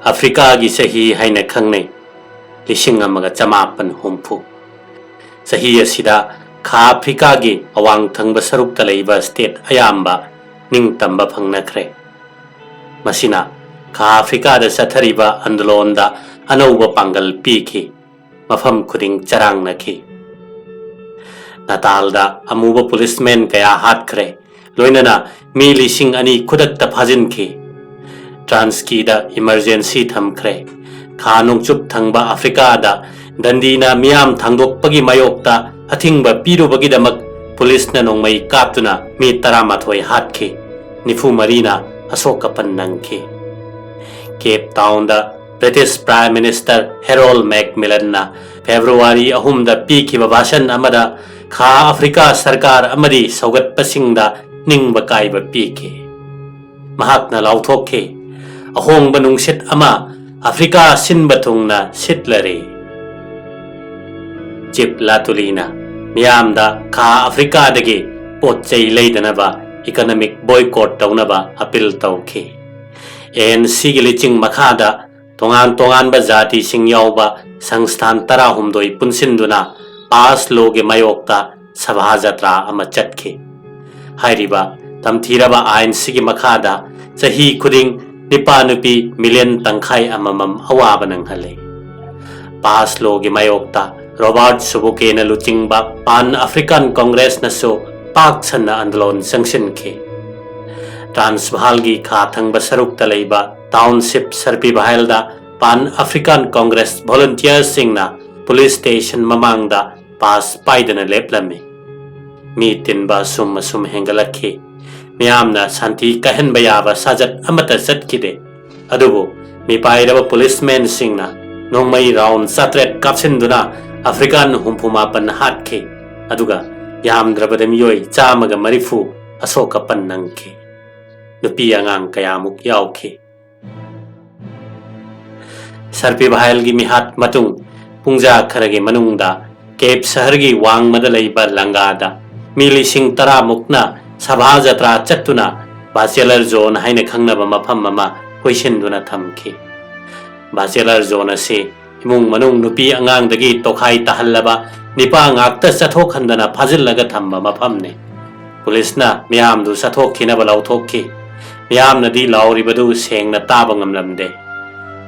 अफ्रीकागी चही हाइना खंगनै 1950 चही असिदा खा अफ्रीकागी अवांग थंगबा सरुकता लैबा स्टेट अयाम्बा निंगतंबा फंगनख्रे मसिना खा अफ्रीकादा चथरिबा आंदोलनदा अनौबा पांगल पीखि मफम खुदिंग चरांगनखि नातालदा अमुबा पुलिसमैन कया हाटख्रे लोइनना मी 2,000 खुदकता फाजिनखि ट्रांसकीदा इमरजेंसी थमख्रे खा नोंचुप थंगबा अफ्रीकादा दंदीना मियाम थांदोकपगी मायोक्ता अथिंगबा पीरुबगीदमक पुलिसना नोंमई कापतुना मी 13 हाटखि 94 अशोकपन नंगखि केप टाउनदा British prime minister Harold Macmillan फेब्रुवारी 3 पीखिबा भाषण अमदा खा अफ्रीका सरकार अमदी सौगतपसिंगदा निंगबा कायबा पीखि महाकना लाउथोखे अहोंगबा नुंगसित अमा अफ्रीका सिनबा थुंगना सिटलरे चिप लातुलीना मियामदा खा अफ्रीका दगे पोचै लैदनबा इकोनॉमिक बॉयकॉट तौनबा अपील तौखे ANC गी लिचिंग मखादा तोंगान जाति सिंग यावबा संस्थान 13 पुनसिंदुना पास लोगे मयोक्ता सभा जत्रा अमा चटखे हाइरिबा तमथीरबा ANC गी मखादा चही खुदिंग निपा नुपी मिलियन तंखाई अममम अवाबा नंगहले पास लोगे मयोक्ता रॉबर्ट सुबुके न लुचिंगबा पान अफ्रीकन कांग्रेस नसो पाक सन आंदोलन संगसिनखे ट्रांसवाल की खा थंगबा सरुकता लैबा टाउनशिप सरपी बाहेलदा पान अफ्रीकन कांग्रेस वॉलंटियर्स सिंगना पुलिस स्टेशन ममांगदा पास पाइदना लेपलमे मी तिनबा सुम हेंगलखे मियामना शांति कहनबा याबा साजत अमता चटखिदे अदुबो मी पाइरबा पुलिसमैन सिंगना नोंमई राउंड 7 कापसिंदुना अफ्रीकन 64 हाटखे अदुगा यामद्रबदा मियोय 140 अशोकपन नंगखे नुपी आंगांग कयामुक यावखे सरपी बाहेल की मिहात मतुंग पुंजा खरगे मनुंगदा केप शहर की वांग मदलैबा लंगादा मी 10,000 मुक्ना सभा जत्रा चत्तुना बाचेलर जोन हाइना खंगनबा मफम अमा कोइसिंदुना थमखे बाचेलर जोन असे इमुंग मनुंग नुपी आंगांगदगी तोखाई तहल्लबा निपा ngakta चथोखंदना फाजिललगा थंबा मफमने पुलिसना मियामदु चथोखिनबा लाउथोखि मियामनदी लाउरिबदु सेंगना ताबा ngamlamde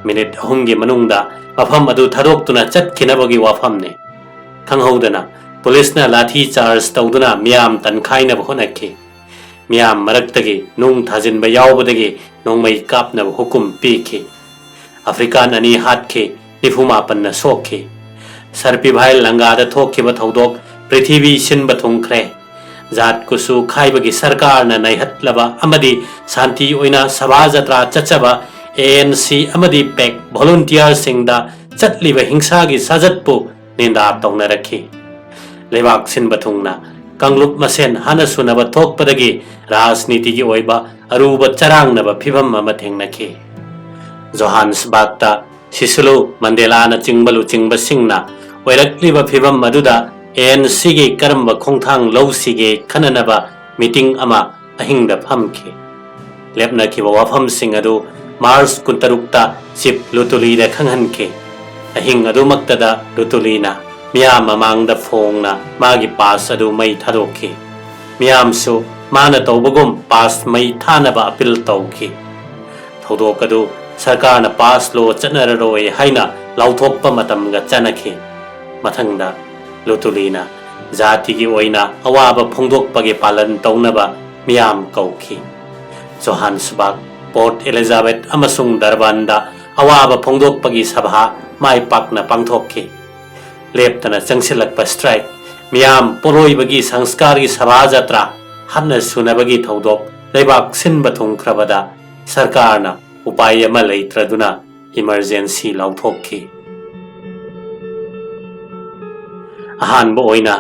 मिनिट 3 गी मनुंगदा मफम अदु थरोक्तुना चटखिनबगी वाफमने खंगहौदना पुलिसना लाठी चार्ज तौदुना मियाम तनखाइनबा होनखि मियाम मरक्तगी नुंग थाजिनबा यावबदगी नोंमई कापनबा हुकुम पीखि अफ्रीकान अनि हाटखे 94 सोखे सरपी भाई लंगादा थोखिबा थौदोक पृथ्वी सिनबा थुंख्रे जात कुसु खाइबगी सरकार न नैहतलबा अमदी शांति ओइना सभा जत्रा चचबा ANC अमदी पैक वॉलंटियर सिंगदा चटलिबा हिंसागी साजतपु निंदा तौनरखि लेबाक सिनबा थुंगना कंगलुप मसेन हाना सुनबा थोकपदगी राजनीतिगी ओइबा अरुबा चरांगनबा फिबम अमा थेंगनखि जोहान्सबर्गता सिसुलु मंडेलाना चिंगबलु चिंगबा सिंगना ओइरक्लिबा फिबम मदुदा ANC गी करम्बा खोंथांग लौसिगे खननबा मीटिंग अमा अहिंगदा फमखि लेपनखिबा वाफम सिंग अदु मार्च 23 चिप लुतुलीदा खंगहनखि अहिंग अदुमक्तदा लुतुलीना मियाम ममांगदा फोंगना मागी पास अदु मई थादोखि मियामसु माना तौबगुम पास मई थानबा अपील तौखि थौदोक अदु सरकार न पास लो चनररोय हाइना लाउथोकपा मतमगा चनखि मथंगदा लुतुलीना जाति की ओइना अवाबा फोंदोकपगे पालन तौनबा मियाम कौखि जोहान्सबर्ग पोर्ट एलिजाबेथ अमसुंग दरबानदा अवाबा फोंदोकपगी सभा माय पाकना पांथोखि लेप्तना चंगसिलकपा स्ट्राइक मियाम पोरोइबगी संस्कार की सभा जत्रा हन्ना सुनबगी थौदोक लेबाक सिनबा थुंख्रबदा सरकारना उपाय अमा लैत्रदुना इमरजेंसी लाउथोखि अहानबा ओइना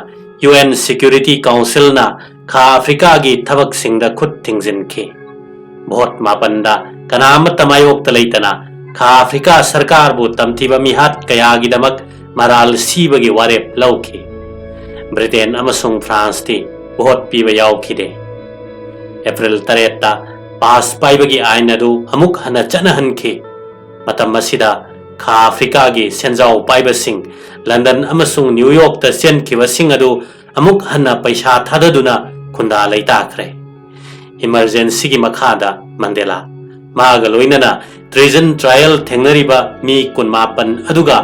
UN सिक्योरिटी काउंसिल ना खा अफ्रीका की थबक सिंगदा खुद थिंगजिनखि भोट मापंदा कनामत मायोक्ता लैतना खा अफ्रीका सरकार बु तमथिबा मिहात कयागिदमक मराल सीबगी वारेप लौखि ब्रिटेन अमसुंग फ्रांस ती भोट पीबा यावखिदे एप्रिल 3 पास पाइबगी आइन अदु अमुक हना चनहनखि matam asida Kha Africa gi senjau paibasing London amasung New York ta senkibasing adu amuk hanna paisa thadaduna khunda leitakre emergency gi makhada Mandela maga loinana treason trial thengnariba mi kunmapan aduga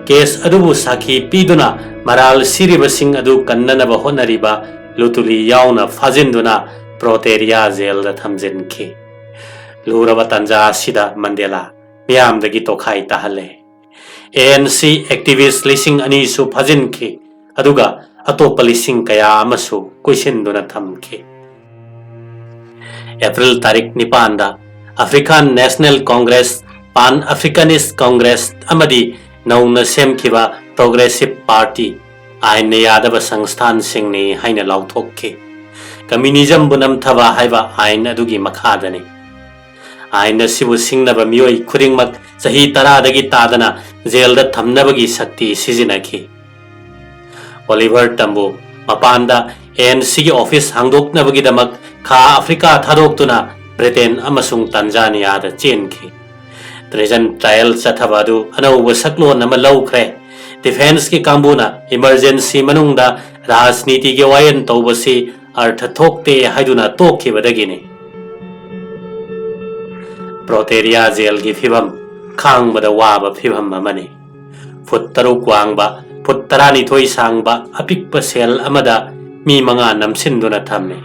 case adubu sakhi piduna maral siribasing adu kannanaba honariba lutuli yauna fajinduna proteria jail da thamjinki luraba tanja sida Mandela miyam dagi tokhai tahale ANC activist lising ani su fajinki aduga atopa lising kaya amasu kuisinduna thamki April tarik nipanda African National Congress Pan Africanist Congress amadi nauna semkiba Progressive Party aine yadaba sangsthan singni haina lauthokki communism bunam thaba haiba ain adugi makhadani aina sibu singnaba miyoi khuringmak sahi tara dagi tadana jail da thamnabagi shakti sijinaki Oliver Tambo mapanda ANC gi office hangdoknabagi damak Kha Africa thadokuna Britain amasung Tanzania da chenki treason trial chathabadu anauba saklon ama laukhre defense ki kambuna emergency manungda rajniti ge wayan tawbasi artha thokte haiduna tokhibadagini proteria jail gi phibam khangbada waba phibam amani foot taruk wangba foot tarani thoi sangba apikpa sel amada mi manga namsinduna thamme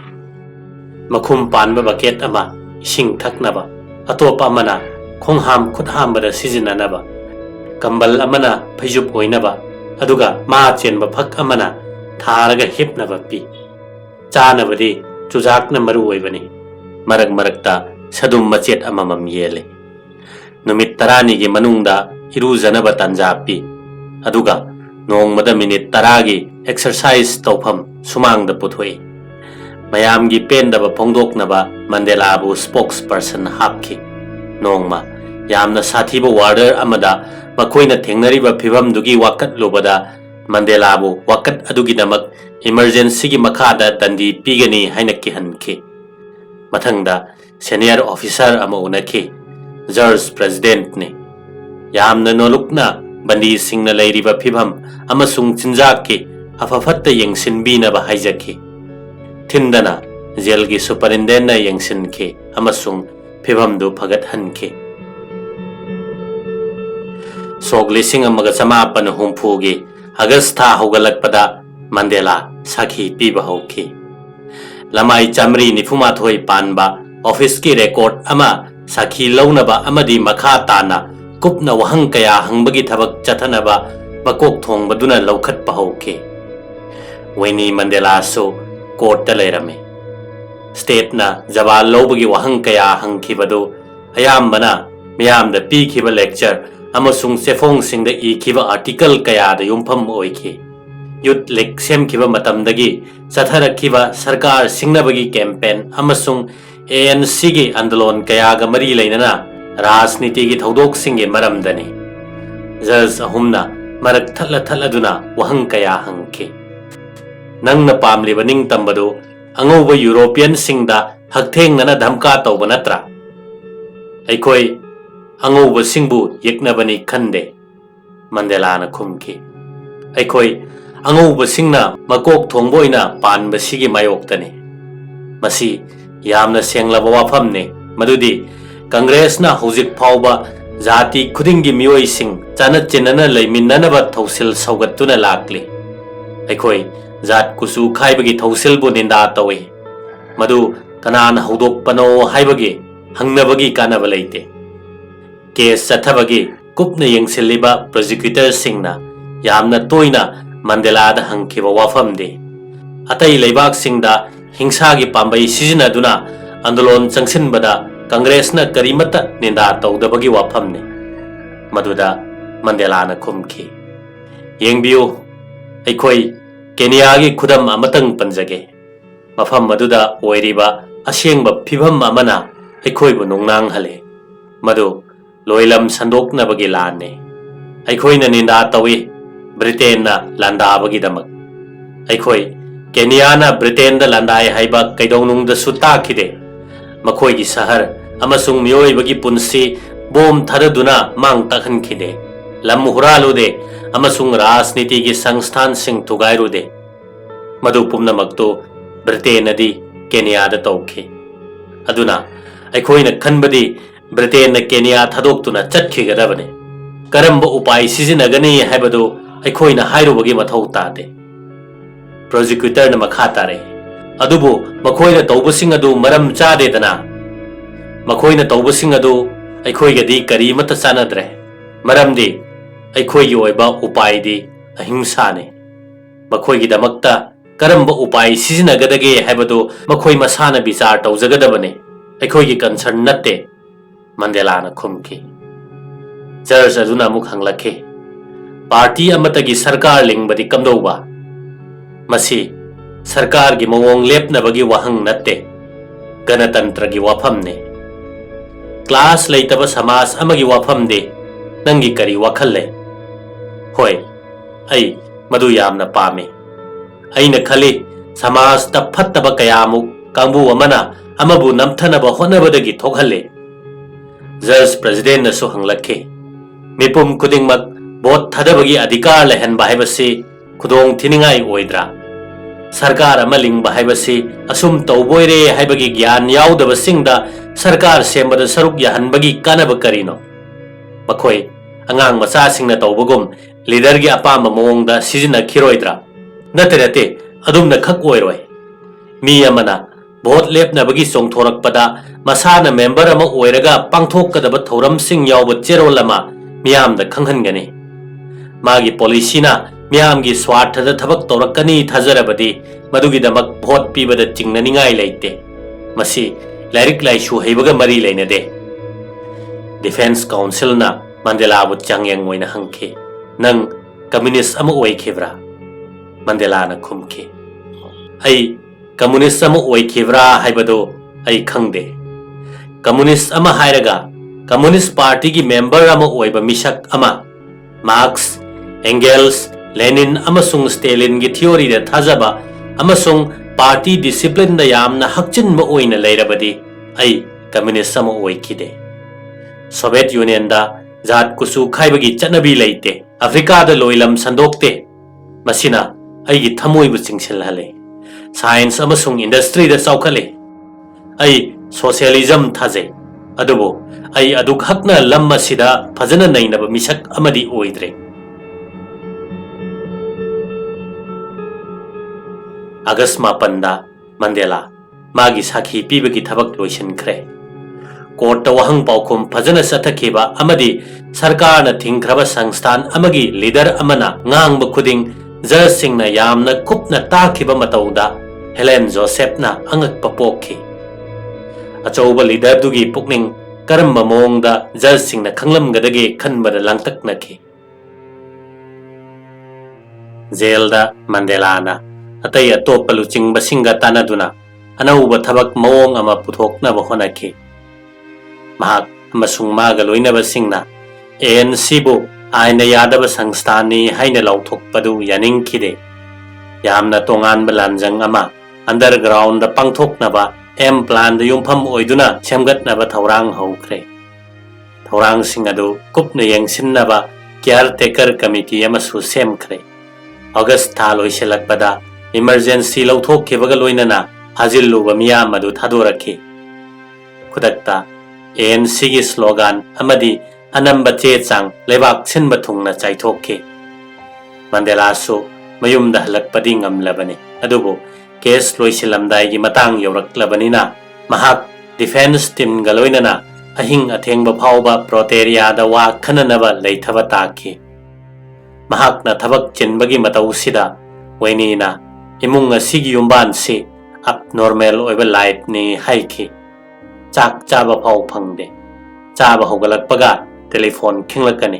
makhum panba bucket ama ising thaknaba atopa amana khongham khutham bada sijinanaba kambal amana phaijup oinaba aduga ma chenba phak amana tharaga hipnaba pi chanabadi chujakna maru oibani marak marakta sadum machet amamam yele numit tarani gi manungda iruzanaba tanja pi aduga nongmada minute taragi exercise tawpham sumangda puthoi mayamgi pendaba phongdoknaba Mandela bu spokesperson hapki nongma yamna sathiba warder amada makoina thengnariba phibam dugi wakat lobada Mandela bu wakat adugi namak emergency gi makhada dandi pigani haina ki hanki mathangda senior officer ama unaki judge president ne yamna nolukna bandi singna leiriba phibam amasung chinjak ki afafatta yengsinbina ba haijaki Tindana jail gi superintendent na yengsinki amasung phibam du phagat hanki sok lising amaga samapan humpugi August hogalakpada Mandela sakhi piba hauki lamai chamri nifuma thoi panba office ki record ama sakhi launaba amadi makha tana kupna wahang kaya hangbagi thabak chathanaba bakok thongbaduna laukhat pahauki Winnie Mandela so court ta leirame state na jawab lobagi wahang kaya hangkhibadu ayambana miyam da pi khiba lecture amasung sefong sing da I khiba article kaya da yumpham oikhi youth lek sem khiba matam dagi sathara khiba sarkar singnabagi campaign amasung ANC gi andolon kaya ga mari leinana rajniti gi thodok singe maramdani judge ahumna marak thaladuna wahang kaya hangki nangna pamliba ning tambadu angauba European singda hakthengna dhamka tawba natra aikoi angauba singbu yeknabani khande Mandela na khumki aikoi angauba singna makok thongboina panba sigi mayoktani masi yamna senglaba wafamne madudi congress na hojik phauba jati khudingi miyoi sing chana chenana leiminanaba thausil saugattuna lakli aikoi Zat kusu khaibagi thausilbu ninda tawi madu kanana hodokpano haibagi hangnabagi kanaba leite case chathabagi kupna yengsilliba prosecutor singna yamna toina Mandela da hangkhiba wafamde atai leibak singda hingsa gi pambai sijinaduna andolon changsinbada congress na karimata ninda tawdabagi wafamne maduda Mandela na khumki yengbiu aikoi Kenya gi khudam amatang panjage mafam maduda oiriba asengba phibam amana aikhoibu nongnang hale madu loilam sandoknabagi lanne aikhoina ninda tawi Britain na landabagi damak aikoi Kenya na Britain da landai haiba kaidongnung da suta khide makhoi gi sahar amasung miyoi bagi punsi ꯕꯣꯝ ꯊꯥꯗꯗꯨꯅ ꯃꯥꯡ ꯇꯥꯛꯍꯟꯈꯤꯗꯦ, ꯂꯝ ꯍꯨꯔꯥꯜꯂꯨꯗꯦ ꯑꯃꯁꯨꯡ ꯔꯥꯖꯅꯤꯇꯤꯒꯤ ꯁꯪꯁꯊꯥꯟꯁꯤꯡ ꯊꯨꯒꯥꯏꯔꯨꯗꯦ꯫ ꯃꯗꯨ ꯄꯨꯝꯅꯃꯛꯇꯨ ꯕ꯭ꯔꯤꯇꯦꯟꯅꯗꯤ ꯀꯦꯅꯤꯌꯥꯗ ꯇꯧꯈꯤ꯫ ꯑꯗꯨꯅ ꯑꯩꯈꯣꯏꯅ ꯈꯟꯕꯗꯤ ꯕ꯭ꯔꯤꯇꯦꯟꯅ ꯀꯦꯅꯤꯌꯥ ꯊꯥꯗꯣꯛꯇꯨꯅ ꯆꯠꯈꯤꯒꯗꯕꯅꯤ꯫ ꯀꯔꯝꯕ ꯎꯄꯥꯏ ꯁꯤꯖꯤꯟꯅꯒꯅꯤ ꯍꯥꯏꯕꯗꯨ ꯑꯩꯈꯣꯏꯅ ꯍꯥꯏꯔꯨꯕꯒꯤ ꯃꯊꯧ ꯇꯥꯗꯦ꯫ ꯄ꯭ꯔꯣꯁꯤꯀ꯭ꯌꯨꯇꯔꯅ ꯃꯈꯥ ꯇꯥꯔꯛꯏ, ꯑꯗꯨꯕꯨ ꯃꯈꯣꯏꯅ ꯇꯧꯕꯁꯤꯡ ꯑꯗꯨ ꯃꯔꯝ ꯆꯥꯗꯦꯗꯅ꯫ ꯃꯈꯣꯏꯅ ꯇꯧꯕꯁꯤꯡ ꯑꯗꯨ ꯑꯩꯈꯣꯏꯒꯗꯤ ꯀꯔꯤꯃꯠꯇ ꯆꯥꯟꯅꯗ꯭ꯔꯦ, ꯃꯔꯝꯗꯤ ꯑꯩꯈꯣꯏꯒꯤ ꯑꯣꯏꯕ ꯎꯄꯥꯏꯗꯤ ꯑꯍꯤꯡꯁꯥꯅꯤ꯫ ꯃꯈꯣꯏꯒꯤꯗꯃꯛꯇ ꯀꯔꯝꯕ ꯎꯄꯥꯏ ꯁꯤꯖꯤꯟꯅꯒꯗꯒꯦ ꯍꯥꯏꯕꯗꯨ ꯃꯈꯣꯏ ꯃꯁꯥꯅ ꯕꯤꯆꯥꯔ ꯇꯧꯖꯒꯗꯕꯅꯤ, ꯑꯩꯈꯣꯏꯒꯤ ꯀꯟꯁꯔꯟ ꯅꯠꯇꯦ, ꯃꯟꯗꯦꯂꯥꯅ ꯈꯨꯝꯈꯤ꯫ ꯖꯔꯖ ꯑꯗꯨꯅ ꯑꯃꯨꯛ ꯍꯪꯂꯛꯈꯤ, ꯄꯥꯔꯇꯤ ꯑꯃꯠꯇꯒꯤ ꯁꯔꯀꯥꯔ ꯂꯤꯡꯕꯗꯤ ꯀꯝꯗꯧꯕ? ꯃꯁꯤ ꯁꯔꯀꯥꯔꯒꯤ ꯃꯑꯣꯡ ꯂꯦꯞꯅꯕꯒꯤ ꯋꯥꯍꯪ ꯅꯠꯇꯦ, ꯒꯅꯇꯟꯇ꯭ꯔꯒꯤ ꯋꯥꯐꯝꯅꯤ꯫ ꯀ꯭ꯂꯥꯁ ꯂꯩꯇꯕ ꯁꯃꯥꯖ ꯑꯃꯒꯤ ꯋꯥꯐꯝꯗꯤ ꯅꯪꯒꯤ ꯀꯔꯤ ꯋꯥꯈꯜ ꯂꯩ? ꯍꯣꯏ, ꯑꯩ ꯃꯗꯨ ꯌꯥꯝꯅ ꯄꯥꯝꯃꯤ꯫ ꯑꯩꯅ ꯈꯜꯂꯤ ꯁꯃꯥꯖꯇ ꯐꯠꯇꯕ ꯀꯌꯥꯃꯨꯛ ꯀꯥꯡꯕꯨ ꯑꯃꯅ ꯑꯃꯕꯨ ꯅꯝꯊꯅꯕ ꯍꯣꯠꯅꯕꯗꯒꯤ ꯊꯣꯛꯍꯜꯂꯤ꯫ ꯖꯖ ꯄ꯭ꯔꯦꯁꯤꯗꯦꯟꯠꯅꯁꯨ ꯍꯪꯂꯛꯈꯤ, ꯃꯤꯄꯨꯝ ꯈꯨꯗꯤꯡꯃꯛ ꯚꯣꯠ ꯊꯥꯗꯕꯒꯤ ꯑꯙꯤꯀꯥꯔ ꯂꯩꯍꯟꯕ ꯍꯥꯏꯕꯁꯤ ꯈꯨꯗꯣꯡ ꯊꯤꯅꯤꯡꯉꯥꯏ ꯑꯣꯏꯗ꯭ꯔꯥ? ꯁꯔꯀꯥꯔ ꯑꯃ ꯂꯤꯡꯕ ꯍꯥꯏꯕꯁꯤ ꯑꯁꯨꯝ ꯇꯧꯕꯣꯏꯔꯦ ꯍꯥꯏꯕꯒꯤ ꯒ꯭ꯌꯥꯟ ꯌꯥꯎꯗꯕꯁꯤꯡꯗ ꯁꯔꯀꯥꯔ ꯁꯦꯝꯕꯗ ꯁꯔꯨꯛ ꯌꯥꯍꯟꯕꯒꯤ ꯀꯥꯟꯅꯕ ꯀꯔꯤꯅꯣ? ꯃꯈꯣꯏ ꯑꯉꯥꯡ ꯃꯆꯥꯁꯤꯡꯅ ꯇꯧꯕꯒꯨꯝ ꯂꯤꯗꯔꯒꯤ ꯑꯄꯥꯝꯕ ꯃꯑꯣꯡꯗ ꯁꯤꯖꯤꯟꯅꯈꯤꯔꯣꯏꯗ꯭ꯔꯥ? ꯅꯠꯇꯦ, ꯑꯗꯨꯝꯅ ꯈꯛ ꯑꯣꯏꯔꯣꯏ꯫ ꯃꯤ ꯑꯃꯅ ꯚꯣꯠ ꯂꯦꯞꯅꯕꯒꯤ ꯆꯣꯡꯊꯣꯔꯛꯄꯗ ꯃꯁꯥꯅ ꯃꯦꯝꯕꯔ ꯑꯃ ꯑꯣꯏꯔꯒ ꯄꯥꯡꯊꯣꯛꯀꯗꯕ ꯊꯧꯔꯝꯁꯤꯡ ꯌꯥꯎꯕ ꯆꯦꯔꯣꯜ ꯑꯃ ꯃꯤꯌꯥꯝꯗ ꯈꯪꯍꯟꯒꯅꯤ꯫ ꯃꯥꯒꯤ ꯄꯣꯂꯤꯁꯤꯅ ꯃꯤꯌꯥꯝꯒꯤ ꯁ꯭ꯋꯥꯔꯊꯗ ꯊꯕꯛ ꯇꯧꯔꯛꯀꯅꯤ ꯊꯥꯖꯔꯕꯗꯤ ꯃꯗꯨꯒꯤꯗꯃꯛ ꯚꯣꯠ ꯄꯤꯕꯗ ꯆꯤꯡꯅꯅꯤꯡꯉꯥꯏ ꯂꯩꯇꯦ꯫ ꯃꯁꯤ ꯂꯥꯏꯔꯤꯛ ꯂꯥꯏꯁꯨ ꯍꯩꯕꯒ ꯃꯔꯤ ꯂꯩꯅꯗꯦ꯫ ꯗꯤꯐꯦꯟꯁ ꯀꯥꯎꯟꯁꯤꯜꯅ ꯃꯟꯗꯦꯂꯥꯕꯨ ꯆꯥꯡꯌꯦꯡ ꯑꯣꯏꯅ ꯍꯪꯈꯤ, ꯅꯪ ꯀꯝꯃ꯭ꯌꯨꯅꯤꯁꯠ ꯑꯃ ꯑꯣꯏꯈꯤꯕ꯭ꯔꯥ? ꯃꯟꯗꯦꯂꯥꯅ ꯈꯨꯝꯈꯤ, ꯑꯩ ꯀꯝꯃ꯭ꯌꯨꯅꯤꯁꯠ ꯑꯃ ꯑꯣꯏꯈꯤꯕ꯭ꯔꯥ ꯍꯥꯏꯕꯗꯨ ꯑꯩ ꯈꯪꯗꯦ꯫ ꯀꯝꯃ꯭ꯌꯨꯅꯤꯁꯠ ꯑꯃ ꯍꯥꯏꯔꯒ ꯀꯝꯃ꯭ꯌꯨꯅꯤꯁꯠ ꯄꯥꯔꯇꯤꯒꯤ ꯃꯦꯝꯕꯔ ꯑꯃ ꯑꯣꯏꯕ ꯃꯤꯁꯛ ꯑꯃ, ꯃꯥꯔꯛꯁ, ꯑꯦꯡꯒꯦꯜꯁ, ꯂꯦꯅꯤꯟ ꯑꯃꯁꯨꯡ ꯁ꯭ꯇꯦꯂꯤꯟꯒꯤ ꯊꯤꯑꯣꯔꯤꯗ ꯊꯥꯖꯕ ꯑꯃꯁꯨꯡ ꯄꯥꯔꯇꯤ ꯗꯤꯁꯤꯄ꯭ꯂꯤꯟꯗ ꯌꯥꯝꯅ ꯍꯛꯆꯤꯟꯕ ꯑꯣꯏꯅ ꯂꯩꯔꯕꯗꯤ ꯑꯩ ꯀꯝꯃ꯭ꯌꯨꯅꯤꯁꯠ ꯑꯃ ꯑꯣꯏꯈꯤꯗꯦ꯫ ꯁꯣꯚꯤꯌꯦꯠ ꯌꯨꯅꯤꯌꯟꯗ ꯖꯥꯠ ꯀꯨꯆꯨ ꯈꯥꯏꯕꯒꯤ ꯆꯠꯅꯕꯤ ꯂꯩꯇꯦ꯫ ꯑꯐ꯭ꯔꯤꯀꯥꯗ ꯂꯣꯏꯂꯝ ꯁꯟꯗꯣꯛꯇꯦ꯫ ꯃꯁꯤꯅ ꯑꯩꯒꯤ ꯊꯃꯣꯏꯕꯨ ꯆꯤꯡꯁꯤꯜꯍꯜꯂꯤ꯫ ꯁꯥꯏꯟꯁ ꯑꯃꯁꯨꯡ ꯏꯟꯗꯁꯇ꯭ꯔꯤꯗ ꯆꯥꯎꯈꯠꯂꯤ꯫ ꯑꯩ ꯁꯣꯁꯤꯌꯦꯂꯤꯖꯝ ꯊꯥꯖꯩ, ꯑꯗꯨꯕꯨ ꯑꯩ ꯑꯗꯨꯈꯛꯅ ꯂꯝ ꯑꯁꯤꯗ ꯐꯖꯅ ꯅꯩꯅꯕ ꯃꯤꯁꯛ ꯑꯃꯗꯤ ꯑꯣꯏꯗ꯭ꯔꯦ꯫ ꯑꯥꯒꯁꯠ 9ꯗ ꯃꯟꯗꯦꯂꯥ ꯃꯥꯒꯤ ꯁꯥꯈꯤ ꯄꯤꯕꯒꯤ ꯊꯕꯛ ꯂꯣꯏꯁꯤꯟꯈ꯭ꯔꯦ꯫ ꯀꯣꯔꯠꯇ ꯋꯥꯍꯪ ꯄꯥꯎꯈꯨꯝ ꯐꯖꯅ ꯆꯠꯊꯈꯤꯕ ꯑꯃꯗꯤ ꯁꯔꯀꯥꯔꯅ ꯊꯤꯡꯈ꯭ꯔꯕ ꯁꯪꯁꯊꯥꯟ ꯑꯃꯒꯤ ꯂꯤꯗꯔ ꯑꯃꯅ ꯉꯥꯡꯕ ꯈꯨꯗꯤꯡ ꯖꯖꯁꯤꯡꯅ ꯌꯥꯝꯅ ꯀꯨꯞꯅ ꯇꯥꯈꯤꯕ ꯃꯇꯧꯗ ꯍꯦꯂꯦꯟ ꯖꯣꯁꯦꯐꯅ ꯑꯉꯛꯄ ꯄꯣꯛꯈꯤ꯫ ꯑꯆꯧꯕ ꯂꯤꯗꯔꯗꯨꯒꯤ ꯄꯨꯛꯅꯤꯡ ꯀꯔꯝꯕ ꯃꯑꯣꯡꯗ ꯖꯖꯁꯤꯡꯅ ꯈꯪꯂꯝꯒꯗꯒꯦ ꯈꯟꯕꯗ ꯂꯥꯡꯇꯛꯅꯈꯤ꯫ ꯖꯦꯜꯗ ꯃꯟꯗꯦꯂꯥꯅ ꯑꯇꯩ ꯑꯇꯣꯞꯄ ꯂꯨꯆꯤꯡꯕꯁꯤꯡꯒ ꯇꯥꯟꯅꯗꯨꯅ ꯑꯅꯧꯕ ꯊꯕꯛ ꯃꯑꯣꯡ ꯑꯃ ꯄꯨꯊꯣꯛꯅꯕ ꯍꯣꯠꯅꯈꯤ꯫ ꯃꯍꯥꯛ ꯑꯃꯁꯨꯡ ꯃꯥꯒ ꯂꯣꯏꯅꯕꯁꯤꯡꯅ ANCꯕꯨ ꯑꯥꯏꯟꯅ ꯌꯥꯗꯕ ꯁꯪꯁꯊꯥꯟꯅꯤ ꯍꯥꯏꯅ ꯂꯥꯎꯊꯣꯛꯄꯗꯨ ꯌꯥꯅꯤꯡꯈꯤꯗꯦ꯫ ꯌꯥꯝꯅ ꯇꯣꯉꯥꯟꯕ ꯂꯥꯟꯖꯪ ꯑꯃ ꯑꯟꯗꯔꯒ꯭ꯔꯥꯎꯟꯗ ꯄꯥꯡꯊꯣꯛꯅꯕ ꯑꯦꯝ ꯄ꯭ꯂꯥꯟꯗ ꯌꯨꯝꯐꯝ ꯑꯣꯏꯗꯨꯅ ꯁꯦꯝꯒꯠꯅꯕ ꯊꯧꯔꯥꯡ ꯍꯧꯈ꯭ꯔꯦ꯫ ꯊꯧꯔꯥꯡꯁꯤꯡ ꯑꯗꯨ ꯀꯨꯞꯅ ꯌꯦꯡꯁꯤꯟꯅꯕ ꯀꯤꯌꯔꯇꯦꯀꯔ ꯀꯃꯤꯇꯤ ꯑꯃꯁꯨ ꯁꯦꯝꯈ꯭ꯔꯦ꯫ ꯑꯣꯒꯁꯠ ꯊꯥ ꯂꯣꯏꯁꯤꯜꯂꯛꯄꯗ ꯏꯃꯔꯖꯦꯟꯁꯤ ꯂꯧꯊꯣꯛꯈꯤꯕꯒ ꯂꯣꯏꯅꯅ ꯐꯥꯖꯤꯜꯂꯨꯕ ꯃꯤꯌꯥꯝ ꯑꯗꯨ ꯊꯥꯗꯣꯔꯛꯈꯤ꯫ ꯈꯨꯗꯛꯇ ANCꯒꯤ ꯁ꯭ꯂꯣꯒꯥꯟ ꯑꯃꯗꯤ ꯑꯅꯝꯕ ꯆꯦ ꯆꯥꯡ ꯂꯩꯕꯥꯛ ꯁꯤꯟꯕ ꯊꯨꯡꯅ ꯆꯥꯏꯊꯣꯛꯈꯤ꯫ ꯃꯟꯗꯦꯂꯥꯁꯨ ꯃꯌꯨꯝꯗ ꯍꯜꯂꯛꯄꯗꯤ ꯉꯝꯂꯕꯅꯤ, ꯑꯗꯨꯕꯨ ꯀꯦꯁ ꯂꯣꯏꯁꯤꯜꯂꯝꯗꯥꯏꯒꯤ ꯃꯇꯥꯡ ꯌꯧꯔꯛꯂꯕꯅꯤꯅ ꯃꯍꯥꯛ ꯗꯤꯐꯦꯟꯁ ꯇꯤꯝꯒ ꯂꯣꯏꯅꯅ ꯑꯍꯤꯡ ꯑꯊꯦꯡꯕ ꯐꯥꯎꯕ ꯄ꯭ꯔꯣꯇꯦꯔꯤꯌꯥꯗ ꯋꯥ ꯈꯟꯅꯅꯕ ꯂꯩꯊꯕ ꯇꯥꯈꯤ꯫ ꯃꯍꯥꯛꯅ ꯊꯕꯛ ꯆꯤꯟꯕꯒꯤ ꯃꯇꯧꯁꯤꯗ ꯋꯦꯅꯤꯅ ꯏꯃꯨꯡ ꯑꯁꯤꯒꯤ ꯌꯨꯝꯕꯥꯟꯁꯤ ꯑꯕꯅꯣꯔꯃꯦꯜ ꯑꯣꯏꯕ ꯂꯥꯏꯐꯅꯤ ꯍꯥꯏꯈꯤ꯫ ꯆꯥꯛ ꯆꯥꯕ ꯐꯥꯎ ꯐꯪꯗꯦ꯫ ꯆꯥꯕ ꯍꯧꯒꯠꯂꯛꯄꯒ ꯇꯦꯂꯤꯐꯣꯟ ꯈꯤꯡꯂꯛꯀꯅꯤ꯫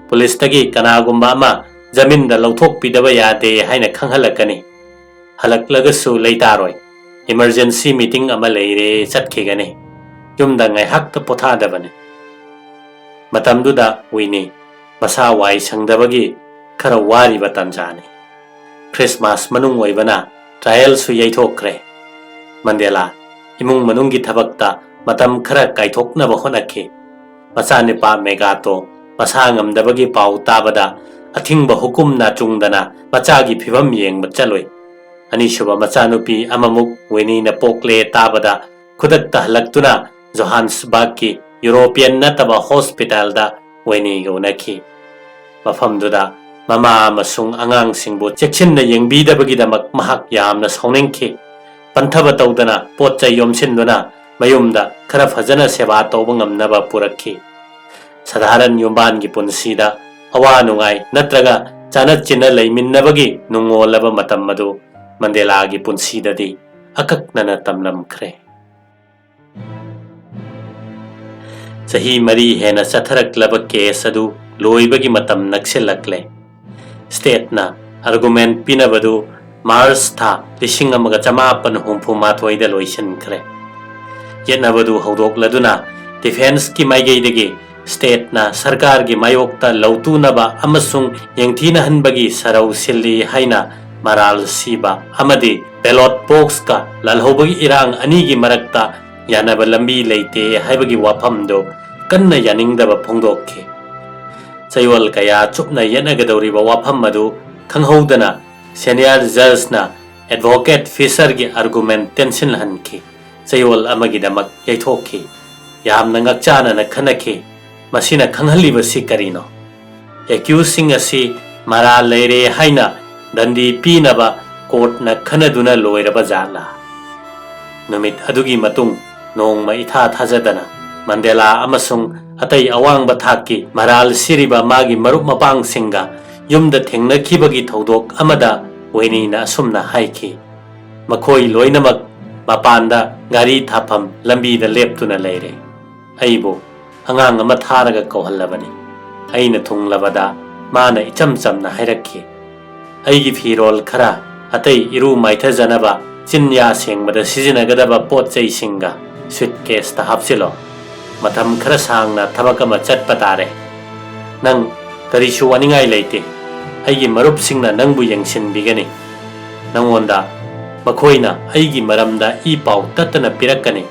ꯄꯨꯂꯤꯁꯇꯒꯤ ꯀꯅꯥꯒꯨꯝꯕ ꯑꯃ ꯖꯃꯤꯟꯗ ꯂꯧꯊꯣꯛꯄꯤꯗꯕ ꯌꯥꯗꯦ ꯍꯥꯏꯅ ꯈꯪꯍꯜꯂꯛꯀꯅꯤ꯫ ꯍꯜꯂꯛꯂꯒꯁꯨ ꯂꯩꯇꯥꯔꯣꯏ꯫ ꯏꯃꯔꯖꯦꯟꯁꯤ ꯃꯤꯇꯤꯡ ꯑꯃ ꯂꯩꯔꯦ ꯆꯠꯈꯤꯒꯅꯤ꯫ ꯌꯨꯝꯗ ꯉꯥꯏꯍꯥꯛꯇ ꯄꯣꯊꯥꯗꯕꯅꯤ꯫ ꯃꯇꯝꯗꯨꯗ ꯋꯤꯅꯤ ꯃꯁꯥ ꯋꯥꯏ ꯁꯪꯗꯕꯒꯤ ꯈꯔ ꯋꯥꯔꯤꯕ ꯇꯥꯟꯖꯥꯅꯤ꯫ ꯈ꯭ꯔꯤꯁꯃꯥꯁ ꯃꯅꯨꯡ ꯑꯣꯏꯕꯅ ꯇ꯭ꯔꯥꯌꯦꯜꯁꯨ ꯌꯩꯊꯣꯛꯈ꯭ꯔꯦ꯫ ꯃꯟꯗꯦꯂꯥ ꯏꯃꯨꯡ ꯃꯅꯨꯡꯒꯤ ꯊꯕꯛꯇ ꯃꯇꯝ ꯈꯔ ꯀꯥꯏꯊꯣꯛꯅꯕ ꯍꯣꯠꯅꯈꯤ꯫ Macanipa Megato Masangam Dabagi Pau Tabada Athingba Hukumna Chungdana Machagi Pivam Yeng Machaloi Anishuba Machanupi Amamuk Winina Pokle Tabada Kudakta Laktuna Johannesburg European Nataba Hospital da Wini Gonaki Mafamduda Mama Masung Angang Singbu Chechen na Yengbidabagida Mahak Yam na Sonenki Pantaba Taudana Pocha Yom Sinduna Mayumda Karafazana Seva Tobangam Naba Puraki Sadaran Yumban Gipunsida Awanungai Natraga Chanat China Laymin Nabagi Nungo Lava Matamadu Mandela Gipunsida di Akak Nana Tamlam Kre Sahi Mari Hena Satharak Lava Kesadu Loibagi Matam Naksilakle State na argument pinabadu Mars tha Lishingamaga Chamapan Humpu Matwaida Loishan Kre Yenabadu Hodok Laduna Defense ki Maigay State na Sarkar gi Mayokta Lautu Naba Amasung Yangtina Hanbagi Sarau Silli Haina Maral Siba Amadi Ballot Box ka Lalhobagi Irang Anigi Marakta Yanaba Lambi Leite Haibagi Wapamdo Kanna Yaningdaba Pongdoki Sayawal Kaya Chupna Yanagadoriba Wapam Madu Kanghodana Senior Judge na Advocate Fisher gi Argument Tension Hanki Sayawal Amagidamak Yaitoki Yam Nangakchana na Kanaki Masina Kanghaliba Sikarino Accusing asi Mara Leire Haina Dandi Pinaba Court na Kanaduna Loiraba Jala Numit Adugi Matung Nong Maitha Thazadana Mandela Amasung Atay Awang Bathaki Maral Siriba Magi Marup Mapang Singa Yumda Thengna Kibagi Thodok Amada Weni na Sumna Haiki Makoi Loinamak Mapanda Gari Thapam Lambi da Leptuna Leire Aibo Hangang Amatharaga Kohalabani Aina Tunglabada Mana Icham Samna Hairaki Aigi Firol Kara Atay Iru Maitha Zanaba Chinya Singmada Sizinagadaba Pot Jay Singa Suitcase ta Hapsilo Matam Krasang na Tabakama Chatpatare Nang Karishu Waningai Late Aigi Marup Singna Nangbu Yangsin Bigani Nangonda Makoina Aigi Maramda Ipau Tatana Pirakani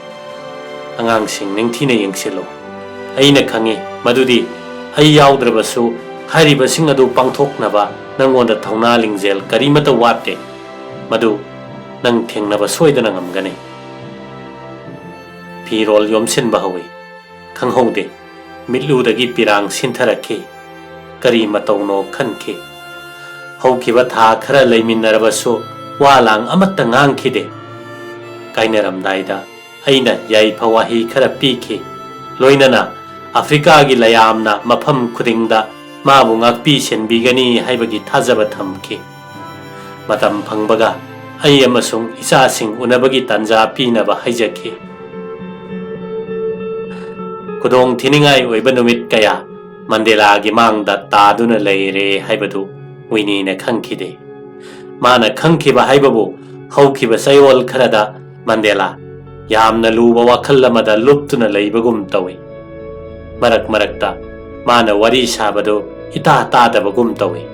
Angang Sing Ningtina Yangsilo Aina Kangi Madudi Ayaudrabasu Hariba Singadu Pangtok Naba Nangonda Tauna Lingzel Karimata Wate Madu Nang Ting Naba Soidanangam Gani Pirol Yomsin Bahawi Kanghode Mitludagi Pirang Sintaraki Kari Matauno Kanki Haukiba Tha Khara Layminarabasu Walang Amatangang Kide Kainaram Daida Aina Yai Pawahi Khara Piki Loinana Africa gi Layamna Mafam Kudingda Mabu Ngakpi Senbigani Haibagi Thazaba Thamki Matam Phangbaga Ai amasung Isa Sing Unabagi Tanja Pinaba Haijaki Kudong Thiningai Oiba Numit Kaya Mandela gi Mangda Taduna Leire Haibadu Wini na Khangkide Mana Khangkiba Haibabu Haukiba Sayawal Kharada Mandela Yamna Luba Wakalamada Luptuna Leibagum Tawi Marak Marakta Mana Wari Sabado Ita Tadabagum Tawi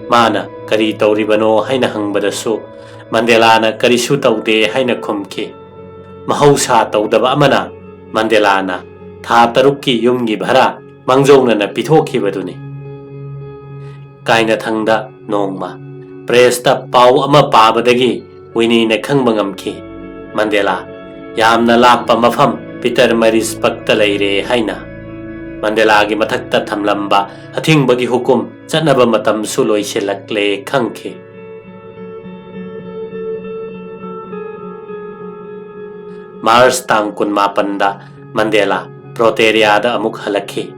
Mana Kari Tauribano Haina Hangbadasu Mandela na Karisu Taude Haina Kumki Mahausa Taudaba Amana Mandela na Tha Taruki Yumgi Bhara Mangjongna na Pithoki Baduni Kaina Thangda Nongma Presta Pau Ama Pabadagi Wini na Khangbangamki Mandela Yamna Lapa Mafam Peter Maris Paktalayre Haina Mandela gi Mathakta Thamlamba Athingbagi Hukum Chanaba Matam Suloi Selakle Khangki Mars Tang Kun Mapanda Mandela Proteria da Amuk Halaki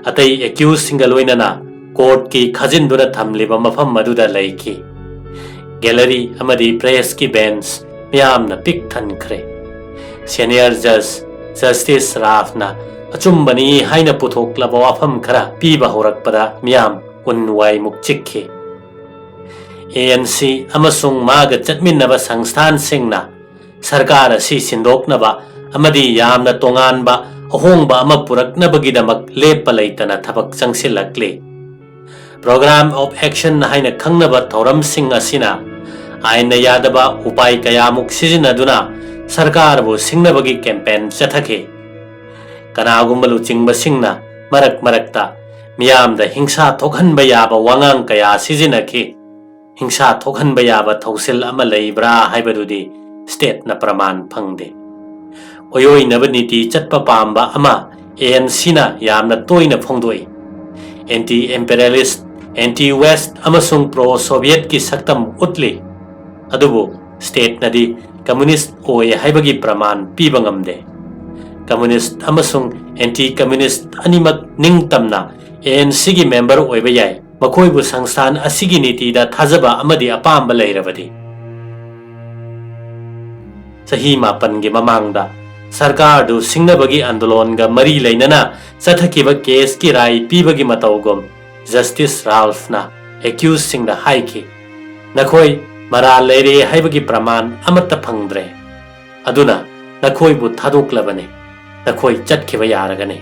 Atay accused Singaloinana Court ki Khajinduna Thamliba Mafam Maduda Laiki Gallery Amadi Press ki Bench Miyamna Pik Thankre Senior Judge Justice Rafna Achumbani Haina Puthok Laba Wafam Khara Piba Horakpada Miyam Unwai Mukchikki ANC Amasung Maga Chatminnaba Sangsthan Singna Sarkar asi Sindoknaba Amadi Yamna Tonganba Ahongba Ama Puraknabagidamak Lepa Laitana Thabak Changsilakle Program of Action Haina Khangnaba Thoram Sing Asina Aina Yadaba Upai Kayamuk Sizinaduna Sarkar bu Singnabagi campaign Chathake ꯀꯅꯥꯒꯨꯝꯕ ꯂꯨꯆꯤꯡꯕꯁꯤꯡꯅ ꯃꯔꯛ ꯃꯔꯛꯇ ꯃꯤꯌꯥꯝꯗ ꯍꯤꯡꯁꯥ ꯊꯣꯛꯍꯟꯕ ꯌꯥꯕ ꯋꯥꯉꯥꯡ ꯀꯌꯥ ꯁꯤꯖꯤꯟꯅꯈꯤ. ꯍꯤꯡꯁꯥ ꯊꯣꯛꯍꯟꯕ ꯌꯥꯕ ꯊꯧꯁꯤꯜ ꯑꯃ ꯂꯩꯕ꯭ꯔꯥ ꯍꯥꯏꯕꯗꯨꯗꯤ ꯁ꯭ꯇꯦꯠꯅ ꯄ꯭ꯔꯃꯥꯟ ꯐꯪꯗꯦ. ꯑꯣꯏꯅꯕ ꯅꯤꯇꯤ ꯆꯠꯄ ꯄꯥꯝꯕ ꯑꯃ ANCꯅ ꯌꯥꯝꯅ ꯇꯣꯏꯅ ꯐꯣꯡꯗꯣꯛꯏ. ꯑꯦꯟꯇꯤ ꯏꯝꯄꯦꯔꯤꯌꯦꯂꯤꯁꯠ, ꯑꯦꯟꯇꯤ ꯋꯦꯁꯠ ꯑꯃꯁꯨꯡ ꯄ꯭ꯔꯣ ꯁꯣꯚꯤꯌꯦꯠꯀꯤ ꯁꯛꯇꯝ ꯎꯠꯂꯤ. ꯑꯗꯨꯕꯨ ꯁ꯭ꯇꯦꯠꯅꯗꯤ ꯀꯝꯃ꯭ꯌꯨꯅꯤꯁꯠ ꯑꯣꯏ ꯍꯥꯏꯕꯒꯤ ꯄ꯭ꯔꯃꯥꯟ ꯄꯤꯕ ꯉꯝꯗꯦ. ꯀꯝꯃ꯭ꯌꯨꯅꯤꯁꯠ ꯑꯃꯁꯨꯡ ꯑꯦꯟꯇꯤ ꯀꯝꯃ꯭ꯌꯨꯅꯤꯁꯠ ꯑꯅꯤꯃꯛ ꯅꯤꯡꯇꯝꯅ ANCꯒꯤ ꯃꯦꯝꯕꯔ ꯑꯣꯏꯕ ꯌꯥꯏ, ꯃꯈꯣꯏꯕꯨ ꯁꯪꯁꯊꯥꯟ ꯑꯁꯤꯒꯤ ꯅꯤꯇꯤꯗ ꯊꯥꯖꯕ ꯑꯃꯗꯤ ꯑꯄꯥꯝꯕ ꯂꯩꯔꯕꯗꯤ. ꯆꯍꯤ 9ꯒꯤ ꯃꯃꯥꯡꯗ ꯁꯔꯀꯥꯔꯗꯨ ꯁꯤꯡꯅꯕꯒꯤ ꯑꯟꯗꯣꯂꯟꯒ ꯃꯔꯤ ꯂꯩꯅꯅ ꯆꯠꯊꯈꯤꯕ ꯀꯦꯁꯀꯤ ꯔꯥꯏ ꯄꯤꯕꯒꯤ ꯃꯇꯧꯒꯨꯝ ꯖꯁꯇꯤꯁ ꯔꯥꯜꯐꯅ ꯑꯦꯀ꯭ꯌꯨꯖꯁꯤꯡꯗ ꯍꯥꯏꯈꯤ, "ꯅꯈꯣꯏ ꯃꯔꯥꯜ ꯂꯩꯔꯦ ꯍꯥꯏꯕꯒꯤ ꯄ꯭ꯔꯃꯥꯟ ꯑꯃꯠꯇ ꯐꯪꯗ꯭ꯔꯦ. ꯑꯗꯨꯅ ꯅꯈꯣꯏꯕꯨ ꯊꯥꯗꯣꯛꯂꯕꯅꯤ. ꯅꯈꯣꯏ ꯆꯠꯈꯤꯕ ꯌꯥꯔꯒꯅꯤ."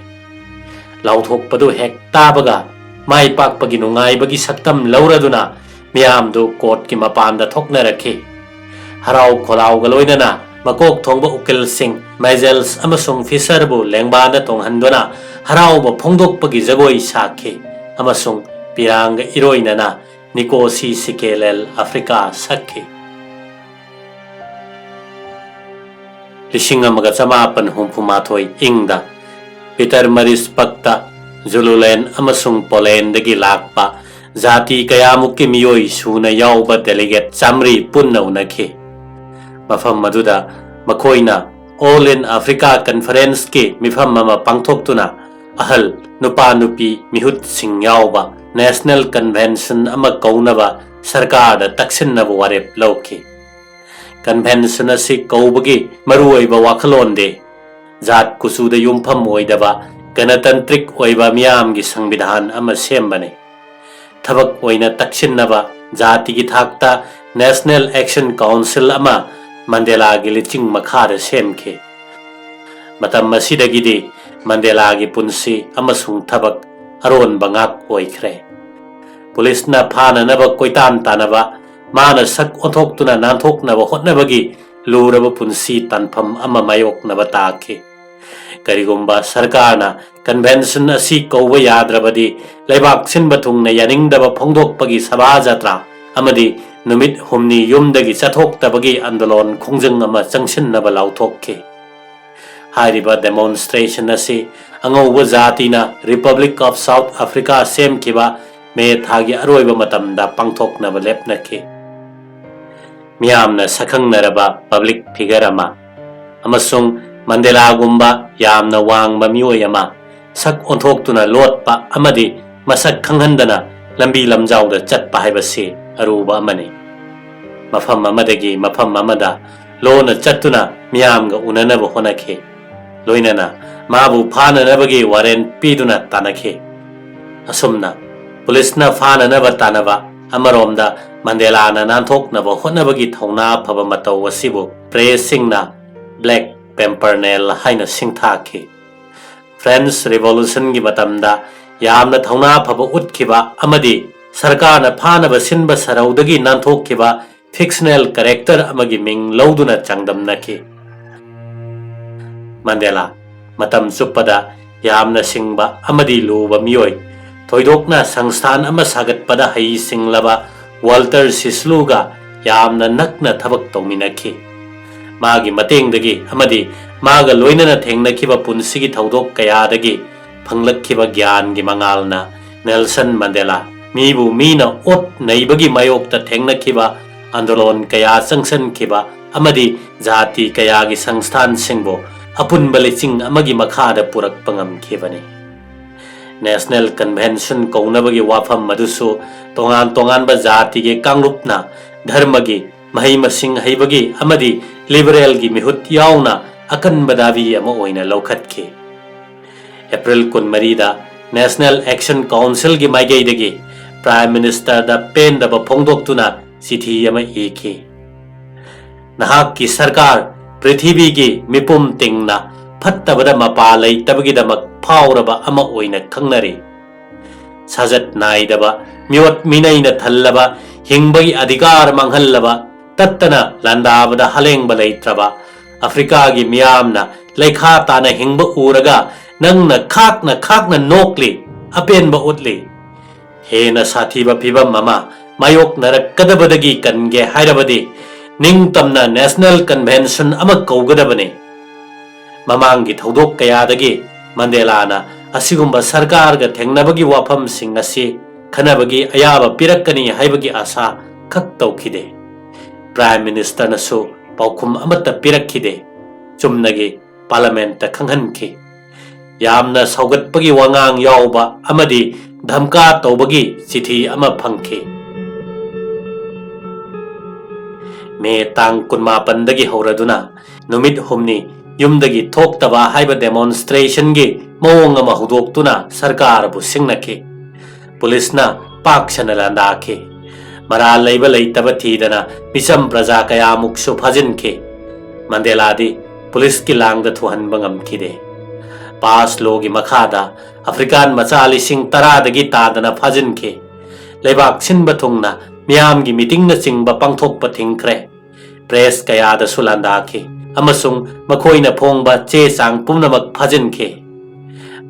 ꯂꯥꯎꯊꯣꯛꯄꯗꯨ ꯍꯦꯛ ꯇꯥꯕꯒ ꯃꯥꯏ ꯄꯥꯛꯄꯒꯤ ꯅꯨꯡꯉꯥꯏꯕꯒꯤ ꯁꯛꯇꯝ ꯂꯧꯔꯗꯨꯅ ꯃꯤꯌꯥꯝꯗꯨ ꯀꯣꯔꯠꯀꯤ ꯃꯄꯥꯟꯗ ꯊꯣꯛꯅꯔꯛꯈꯤ. ꯍꯔꯥꯎ ꯈꯣꯜꯂꯥꯎꯒ ꯂꯣꯏꯅꯅ ꯃꯀꯣꯛ ꯊꯣꯡꯕ ꯎꯀꯤꯜꯁꯤꯡ ꯃꯥꯏꯖꯦꯜꯁ ꯑꯃꯁꯨꯡ ꯐꯤꯁꯔꯕꯨ ꯂꯦꯡꯕꯥꯟꯗ ꯇꯣꯡꯍꯟꯗꯨꯅ ꯍꯔꯥꯎꯕ ꯐꯣꯡꯗꯣꯛꯄꯒꯤ ꯖꯒꯣꯏ ꯁꯥꯈꯤ ꯑꯃꯁꯨꯡ ꯄꯤꯔꯥꯡꯒ ꯏꯔꯣꯏꯅꯅ ꯅꯤꯀꯣꯁꯤ ꯁꯤꯀꯦꯂꯦꯜ ꯑꯐ꯭ꯔꯤꯀꯥ ꯁꯛꯈꯤ. 1968 ꯏꯪꯗ ꯄꯤꯇꯔ ꯃꯔꯤꯁꯄꯛꯇ ꯖꯨꯂꯨꯂꯦꯟ ꯑꯃꯁꯨꯡ ꯄꯣꯂꯦꯟꯗꯒꯤ ꯂꯥꯛꯄ ꯖꯥꯇꯤ ꯀꯌꯥꯃꯨꯛꯀꯤ ꯃꯤꯑꯣꯏ ꯁꯨꯅ ꯌꯥꯎꯕ ꯗꯦꯂꯤꯒꯦꯠ 100 ꯄꯨꯟꯅ ꯎꯅꯈꯤ. ꯃꯐꯝ ꯑꯗꯨꯗ ꯃꯈꯣꯏꯅ ꯑꯣꯜ ꯏꯟ ꯑꯐ꯭ꯔꯤꯀꯥ ꯀꯟꯐꯔꯦꯟꯁꯀꯤ ꯃꯤꯐꯝ ꯑꯃ ꯄꯥꯡꯊꯣꯛꯇꯨꯅ ꯑꯍꯜ ꯅꯨꯄꯥ ꯅꯨꯄꯤ ꯃꯤꯍꯨꯠꯁꯤꯡ ꯌꯥꯎꯕ ꯅꯦꯁꯅꯦꯜ ꯀꯟꯚꯦꯟꯁꯟ ꯑꯃ ꯀꯧꯅꯕ ꯁꯔꯀꯥꯔꯗ ꯇꯛꯁꯤꯟꯅꯕ ꯋꯥꯔꯦꯞ ꯂꯧꯈꯤ. ꯀꯟꯚꯦꯟꯁꯟ ꯑꯁꯤ ꯀꯧꯕꯒꯤ ꯃꯔꯨꯑꯣꯏꯕ ꯋꯥꯈꯜꯂꯣꯟꯗꯤ ꯖꯥꯠ ꯀꯨꯆꯨꯗ ꯌꯨꯝꯐꯝ ꯑꯣꯏꯗꯕ ꯒꯅꯇꯟꯇ꯭ꯔꯤꯛ ꯑꯣꯏꯕ ꯃꯤꯌꯥꯝꯒꯤ ꯁꯪꯕꯤꯙꯥꯟ ꯑꯃ ꯁꯦꯝꯕꯅꯤ. ꯊꯕꯛ ꯑꯣꯏꯅ ꯇꯛꯁꯤꯟꯅꯕ ꯖꯥꯇꯤꯒꯤ ꯊꯥꯛꯇ ꯅꯦꯁꯅꯦꯜ ꯑꯦꯛꯁꯟ ꯀꯥꯎꯟꯁꯤꯜ ꯑꯃ ꯃꯟꯗꯦꯂꯥꯒꯤ ꯂꯤꯆꯤꯡ ꯃꯈꯥꯗ ꯁꯦꯝꯈꯤ. ꯃꯇꯝ ꯑꯁꯤꯗꯒꯤꯗꯤ ꯃꯟꯗꯦꯂꯥꯒꯤ ꯄꯨꯟꯁꯤ ꯑꯃꯁꯨꯡ ꯊꯕꯛ ꯑꯔꯣꯟꯕ ꯉꯥꯛ ꯑꯣꯏꯈ꯭ꯔꯦ. ꯄꯨꯂꯤꯁꯅ ꯐꯥꯅꯅꯕ ꯀꯣꯏꯇꯥꯟ ꯇꯥꯅꯕ, ꯃꯥꯅ ꯁꯛ ꯑꯣꯟꯊꯣꯛꯇꯨꯅ ꯅꯥꯟꯊꯣꯛꯅꯕ ꯍꯣꯠꯅꯕꯒꯤ ꯂꯨꯔꯕ ꯄꯨꯟꯁꯤ ꯇꯥꯟꯐꯝ ꯑꯃ ꯃꯥꯌꯣꯛꯅꯕ ꯇꯥꯈꯤ. ꯀꯔꯤꯒꯨꯝꯕ ꯁꯔꯀꯥꯔꯅ ꯀꯟꯚꯦꯟꯁꯟ ꯑꯁꯤ ꯀꯧꯕ ꯌꯥꯗ꯭ꯔꯕꯗꯤ ꯂꯩꯕꯥꯛ ꯁꯤꯟꯕ ꯊꯨꯡꯅ ꯌꯥꯅꯤꯡꯗꯕ ꯐꯣꯡꯗꯣꯛꯄꯒꯤ ꯁꯚꯥ ꯖꯇ꯭ꯔꯥ ꯑꯃꯗꯤ ꯅꯨꯃꯤꯠ 8 ꯌꯨꯝꯗꯒꯤ ꯆꯠꯊꯣꯛꯇꯕꯒꯤ ꯑꯟꯗꯣꯂꯟ ꯈꯣꯡꯖꯪ ꯑꯃ ꯆꯪꯁꯤꯟꯅꯕ ꯂꯥꯎꯊꯣꯛꯈꯤ. ꯍꯥꯏꯔꯤꯕ ꯗꯦꯃꯣꯟꯁꯇ꯭ꯔꯦꯁꯟ ꯑꯁꯤ ꯑꯉꯧꯕ ꯖꯥꯇꯤꯅ ꯔꯤꯄꯕ꯭ꯂꯤꯛ ꯑꯣꯐ ꯁꯥꯎꯠ ꯑꯐ꯭ꯔꯤꯀꯥ ꯁꯦꯝꯈꯤꯕ ꯃꯦ ꯊꯥꯒꯤ ꯑꯔꯣꯏꯕ ꯃꯇꯝꯗ ꯄꯥꯡꯊꯣꯛꯅꯕ ꯂꯦꯞꯅꯈꯤ. ꯃꯤꯌꯥꯝꯅ ꯁꯛꯈꯪꯅꯔꯕ ꯄꯕ꯭ꯂꯤꯛ ꯐꯤꯒꯔ ꯑꯃ ꯑꯃꯁꯨꯡ ꯃꯟꯗꯦꯂꯥꯒꯨꯝꯕ ꯌꯥꯝꯅ ꯋꯥꯡꯕ ꯃꯤꯑꯣꯏ ꯑꯃ ꯁꯛ ꯑꯣꯟꯊꯣꯛꯇꯨꯅ ꯂꯣꯠꯄ ꯑꯃꯗꯤ ꯃꯁꯛ ꯈꯪꯍꯟꯗꯅ ꯂꯝꯕꯤ ꯂꯝꯖꯥꯎꯗ ꯆꯠꯄ ꯍꯥꯏꯕꯁꯤ ꯑꯔꯨꯕ ꯑꯃꯅꯤ. ꯃꯐꯝ ꯑꯃꯗꯒꯤ ꯃꯐꯝ ꯑꯃꯗ ꯂꯣꯟꯅ ꯆꯠꯇꯨꯅ ꯃꯤꯌꯥꯝꯒ ꯎꯅꯅꯕ ꯍꯣꯠꯅꯈꯤ. ꯂꯣꯏꯅꯅ ꯃꯥꯕꯨ ꯐꯥꯅꯅꯕꯒꯤ ꯋꯥꯔꯦꯟ ꯄꯤꯗꯨꯅ ꯇꯥꯟꯅꯈꯤ. ꯑꯁꯨꯝꯅ ꯄꯨꯂꯤꯁꯅ ꯐꯥꯅꯅꯕ ꯇꯥꯟꯅꯕ ꯑꯃꯔꯣꯝꯗ ꯃꯟꯗꯦꯂꯥꯅ ꯅꯥꯟꯊꯣꯛꯅꯕ ꯍꯣꯠꯅꯕꯒꯤ ꯊꯧꯅꯥ ꯐꯕ ꯃꯇꯧ ꯑꯁꯤꯕꯨ ꯄ꯭ꯔꯦꯁꯁꯤꯡꯅ ꯕ꯭ꯂꯦꯛ ꯄꯦꯝꯄꯔꯅꯦꯜ ꯍꯥꯏꯅ ꯁꯤꯡꯊꯥꯈꯤ. ꯐ꯭ꯔꯦꯟꯆ ꯔꯤꯚꯣꯂꯨꯁꯟꯒꯤ ꯃꯇꯝꯗ ꯌꯥꯝꯅ ꯊꯧꯅꯥ ꯐꯕ ꯎꯠꯈꯤꯕ ꯑꯃꯗꯤ ꯁꯔꯀꯥꯔꯅ ꯐꯥꯅꯕ ꯁꯤꯟꯕ ꯁꯔꯧꯗꯒꯤ ꯅꯥꯟꯊꯣꯛꯈꯤꯕ ꯐꯤꯛꯁꯅꯦꯜ ꯀꯦꯔꯦꯛꯇꯔ ꯑꯃꯒꯤ ꯃꯤꯡ ꯂꯧꯗꯨꯅ ꯆꯥꯡꯗꯝꯅꯈꯤ. ꯃꯟꯗꯦꯂꯥ ꯃꯇꯝ ꯆꯨꯞꯄꯗ ꯌꯥꯝꯅ ꯁꯤꯡꯕ ꯑꯃꯗꯤ ꯂꯨꯕ ꯃꯤꯑꯣꯏ, ꯊꯣꯏꯗꯣꯛꯅ ꯁꯪꯁꯊꯥꯟ ꯑꯃ ꯁꯥꯒꯠꯄꯗ ꯍꯩꯁꯤꯡꯂꯕ ꯋꯥꯜꯇꯔ ꯁꯤꯁꯂꯨꯒ ꯌꯥꯝꯅ ꯅꯛꯅ ꯊꯕꯛ ꯇꯧꯃꯤꯟꯅꯈꯤ. ꯃꯥꯒꯤ ꯃꯇꯦꯡꯗꯒꯤ ꯑꯃꯗꯤ ꯃꯥꯒ ꯂꯣꯏꯅꯅ ꯊꯦꯡꯅꯈꯤꯕ ꯄꯨꯟꯁꯤꯒꯤ ꯊꯧꯗꯣꯛ ꯀꯌꯥꯗꯒꯤ ꯐꯪꯂꯛꯈꯤꯕ ꯒ꯭ꯌꯥꯟꯒꯤ ꯃꯉꯥꯜꯅ ꯅꯦꯜꯁꯟ ꯃꯟꯗꯦꯂꯥ ꯃꯤꯕꯨ ꯃꯤꯅ ꯑꯣꯠ ꯅꯩꯕꯒꯤ ꯃꯥꯌꯣꯛꯇ ꯊꯦꯡꯅꯈꯤꯕ ꯑꯟꯗꯣꯂꯟ ꯀꯌꯥ ꯆꯪꯁꯤꯟꯈꯤꯕ ꯑꯃꯗꯤ ꯖꯥꯇꯤ ꯀꯌꯥꯒꯤ ꯁꯪꯁꯊꯥꯟꯁꯤꯡꯕꯨ ꯑꯄꯨꯟꯕ ꯂꯤꯆꯤꯡ ꯑꯃꯒꯤ ꯃꯈꯥꯗ ꯄꯨꯔꯛꯄ ꯉꯝꯈꯤꯕꯅꯤ. ꯅꯦꯁꯅꯦꯜ ꯀꯟꯚꯦꯟꯁꯟ ꯀꯧꯅꯕꯒꯤ ꯋꯥꯐꯝ ꯑꯗꯨꯁꯨ ꯇꯣꯉꯥꯟ ꯇꯣꯉꯥꯟꯕ ꯖꯥꯇꯤꯒꯤ ꯀꯥꯡꯂꯨꯞꯅ ꯙꯔꯃꯒꯤ, ꯃꯍꯩ ꯃꯁꯤꯡ ꯍꯩꯕꯒꯤ ꯑꯃꯗꯤ ꯂꯤꯕꯔꯦꯜꯒꯤ ꯃꯤꯍꯨꯠ ꯌꯥꯎꯅ ꯑꯀꯟꯕ ꯗꯥꯕꯤ ꯑꯃ ꯑꯣꯏꯅ ꯂꯧꯈꯠꯈꯤ. ꯑꯦꯄ꯭ꯔꯤꯜ 24ꯗ ꯅꯦꯁꯅꯦꯜ ꯑꯦꯛꯁꯟ ꯀꯥꯎꯟꯁꯤꯜꯒꯤ ꯃꯥꯏꯀꯩꯗꯒꯤ ꯄ꯭ꯔꯥꯏꯝ ꯃꯤꯅꯤꯁꯇꯔꯗ ꯄꯦꯟꯗꯕ ꯐꯣꯡꯗꯣꯛꯇꯨꯅ ꯆꯤꯊꯤ ꯑꯃ ꯏꯈꯤ. "ꯅꯍꯥꯛꯀꯤ ꯁꯔꯀꯥꯔ ꯄ꯭ꯔꯤꯊꯤꯕꯤꯒꯤ ꯃꯤꯄꯨꯝ ꯇꯤꯡꯅ ꯐꯠꯇꯕꯗ ꯃꯄꯥ ꯂꯩꯇꯕꯒꯤꯗꯃꯛ ꯐꯥꯎꯔꯕ ꯑꯃ ꯑꯣꯏꯅ ꯈꯪꯅꯔꯤ. ꯁꯥꯖꯠ ꯅꯥꯏꯗꯕ, ꯃꯤꯑꯣꯠ ꯃꯤꯅꯩꯅ ꯊꯜꯂꯕ, ꯍꯤꯡꯕꯒꯤ ꯑꯙꯤꯀꯥꯔ ꯃꯥꯡꯍꯜꯂꯕ, ꯇꯠꯇꯅ ꯂꯥꯟꯗꯥꯕꯗ ꯍꯂꯦꯡꯕ ꯂꯩꯇ꯭ꯔꯕ ꯑꯐ꯭ꯔꯤꯀꯥꯒꯤ ꯃꯤꯌꯥꯝꯅ ꯂꯩꯈꯥ ꯇꯥꯅ ꯍꯤꯡꯕ ꯎꯔꯒ nangna khakna nokli apenba utli hena sathiba phibam mama mayok narakadabadagi kange hairabadi ningtamna national convention ama kaugadabane mamangi thodok kayadagi Mandela asigumba sarkar ga thengnabagi wafam sing asi khanabagi ayaba pirakkani haibagi asa khak tawkhide prime minister nasu paukhum amata pirakhide chumnagi parliament ta khanghanki yamna saugatpagi wangang yauba amadi dhamka tawbagi chithi ama phangki me tang kunma pandagi horaduna numit humni yumdagi thoktaba haiba demonstration gi mawong ama hudoktuna sarkar bu singnaki police na pakshana landaki mara leiba leitaba thidana misam praja kaya muksu phajinki Mandela di police ki langda thuhanba ngamkide pass logi makhada african machali sing taradagi tadana phajinki leibak sinba thungna miyam gi meeting na chingba pangthokpa thingkre press kaya da sulandaki amasung makoina phongba che sang pumnamak phajinki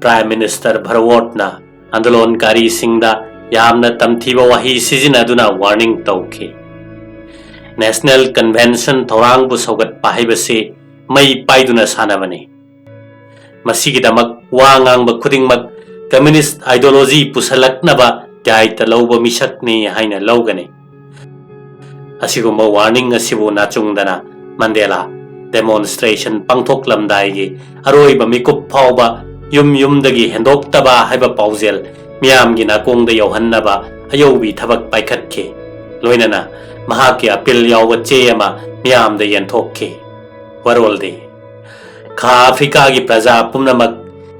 prime minister Bharwotna andolonकारी singda yamna tamthiba wahi sizinaduna warning tawki national convention thorang bu sogat pahaibase mai paiduna sanabani masigidamak wangang ba khudingmak communist ideology pusalaknaba daita lawba misakni haina lawgani asigumba warning asibu nachungdana Mandela demonstration pangthoklamdai gi aroiba mikup phawba yumdagi hendoktaba haiba paujel miyam gi nakongda yauhannaba ayobi thabak paikhatki loinana mahaki apil yawwa che ama miyam da yanthokki waroldi kha africa gi praja pumnamak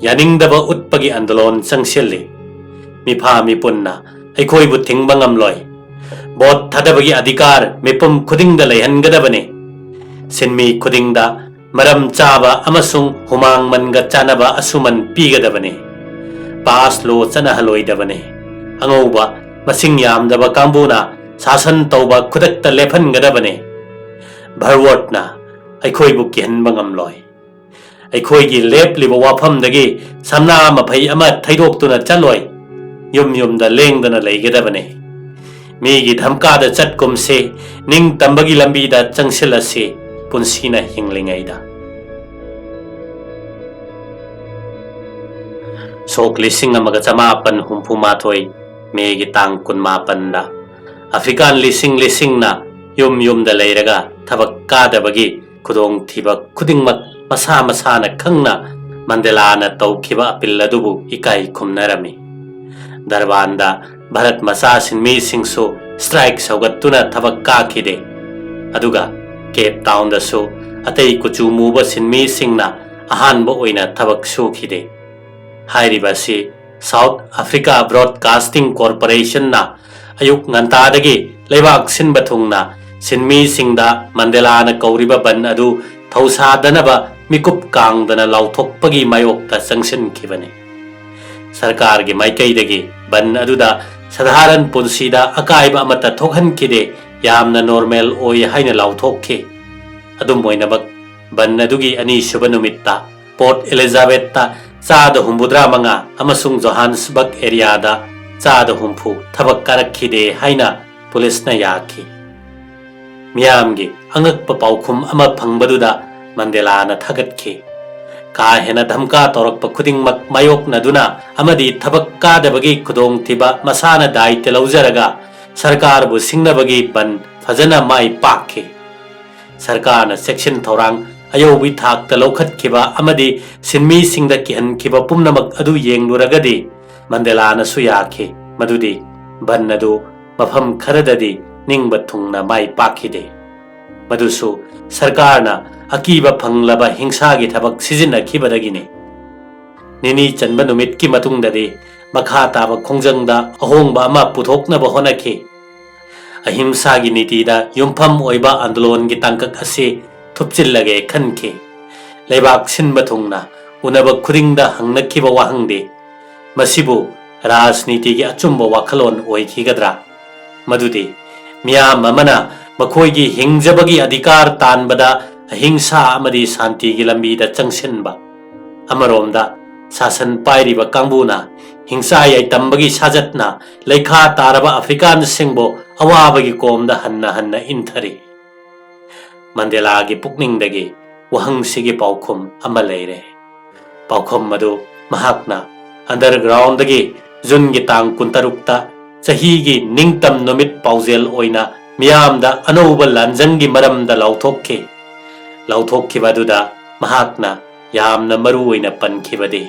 yaningdaba utpagi andolon changsilli mipha mipunna aikoi bu thingbangam loi bot thadabagi adhikar mipum khudingda leihangadabani sinmi khudingda maram chaba amasung humang manga chanaba asuman pigadabani pass lo chana haloidabani angauba masing yamdaba kambuna sasan tauba khudakta lephangadabani Bharwotna aikhoi bu kihanbangam loi aikhoi gi lepliba wafamdagi samna maphai ama thaidoktuna chaloi yumda lengdana leigadabani migi dhamka da chatkumse ning tambagi lambi da changsilase punsina hinglingaida sok lising amaga chamapan humpumathoi megi tang kunmapanda african lising na yum da leiraga thabak kadabagi khudong thiba khudingmak masa na khangna Mandela na tawkhiba apil adubu ikai khumnarami darbanda Bharat masa sinmi singso strike saugattuna thabak kakhide aduga Cape Town da so atei kuchu muba sinmi singna ahanba oina thabak sukhide hairibasi South Africa Broadcasting Corporation na ayuk ngantadagi leibak sinba thungna sinmi singda Mandela na kauriba ban adu thausadanaba mikup kangdana lauthokpagi mayokta changsinkhibani sarkar gi maikaidagi ban aduda sadharan punsida akaiba amata thokhankide yamna normal oi haina lauthokki adum moinabak ban adugi ani suba numitta Port Elizabeth ta chada humbudra manga amasung Johannesburg area da chada humpu thabak karakhide haina police na yaki miyamgi angakpa paukhum ama phangbaduda Mandela na thagatki ka hena dhamka torakpa khudingmak mayok naduna amadi thabak kadabagi khudong thiba masana daite laujaraga sarkar bu singnabagi ban fajana mai pakki sarkar na section thorang ayobi thakta lokhatkhiba amadi sinmi singda kihankhiba pumnamak adu yengluragadi Mandela na suyaki madudi ban adu mafam kharadadi ningba thungna mai pakhide madusu sarkar na akiba phanglaba hingsa gi thabak sizinnakhibadagini nini chanba numit ki matungdadi makha taba khongjangda ahongba ama puthoknaba honakhi ahimsa gi niti da yumpham oiba andolon gi tangkak ase thupchillage khankhi leibak sinba thungna unaba khudingda hangnakhiba wahangde masibu rajniti gi achumba wakhalon oikhigadra madudi miyam amana makhoi hingjabagi adhikar tanbada ahingsa amadi santi gi lambi da changsinba amaromda सासन पाइरिबा कांगबुना हिंसा याइतंबगी साजतना लेखा तारबा Afrikaans सिंगबो अवाबगी कोमदा हन्ना हन्ना इंथरी Mandela की पुकनिंगदगी वहंगसिगी पाउखुम अमा लेरे पाउखुम मदु महाकना अंडरग्राउंडगी जुन की तांग कुंतरुक्ता चहीगी निंगतम नुमित पाउजेल ओइना मियामदा अनौब लांजंगी मरमदा लौथोक्खिबदुदा महाकना यामना मरु ओइना पनखिबदे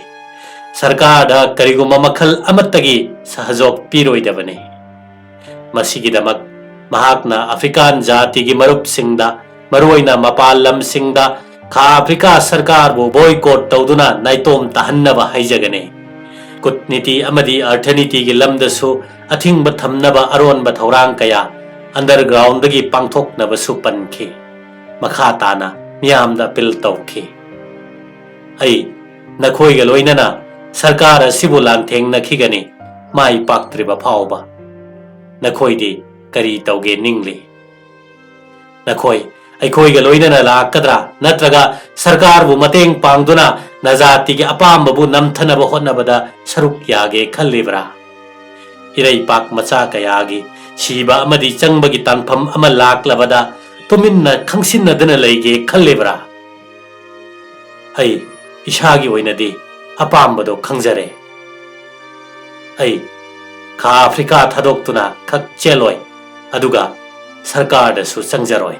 सरकारदा करिगुम्बा मखल अमत्तगी सहजोग पिरोइदबने मसिगिदमक महाकना Afrikaans जातिगी मरुपसिंगदा मरुओइना मपाल लमसिंगदा खा Africa सरकार बो बॉयकॉट तौदुना नाइतोम तहन्नबा हाइजगने कुटनीति अमदी अर्थनीति की लमदसु अथिंग थमनबा अरोनबा थौरांग कया अंडरग्राउंडगी पांथोकनबसु पनखि मखा ताना मियामदा अपील तौखि आई नखोइगा लोइनना सरकार असिबु लांथेंगनखिगनि माई पाक्त्रिबा फावबा नखोइदि करी तौगे निंगली नखोइ अखोइगा लोइनना लाकद्रा नत्रगा सरकार बु मतेंग पांगदुना नजाति के अपामबु नमथनबा होनबदा सरुक यागे खल्लिब्रा इरई पाक मचा कयागी सीबा अमदी चंगबगी तानफम अमा लाक्लबदा तुमिन्ना खंगसिन्नदना लैगे खल्लिब्रा आई इसागी ओइनदी अपामबदो खंगजरे आई खा अफ्रीका थादोक्तुना खक चेलोय अदुगा सरकार दसु चंगजरोय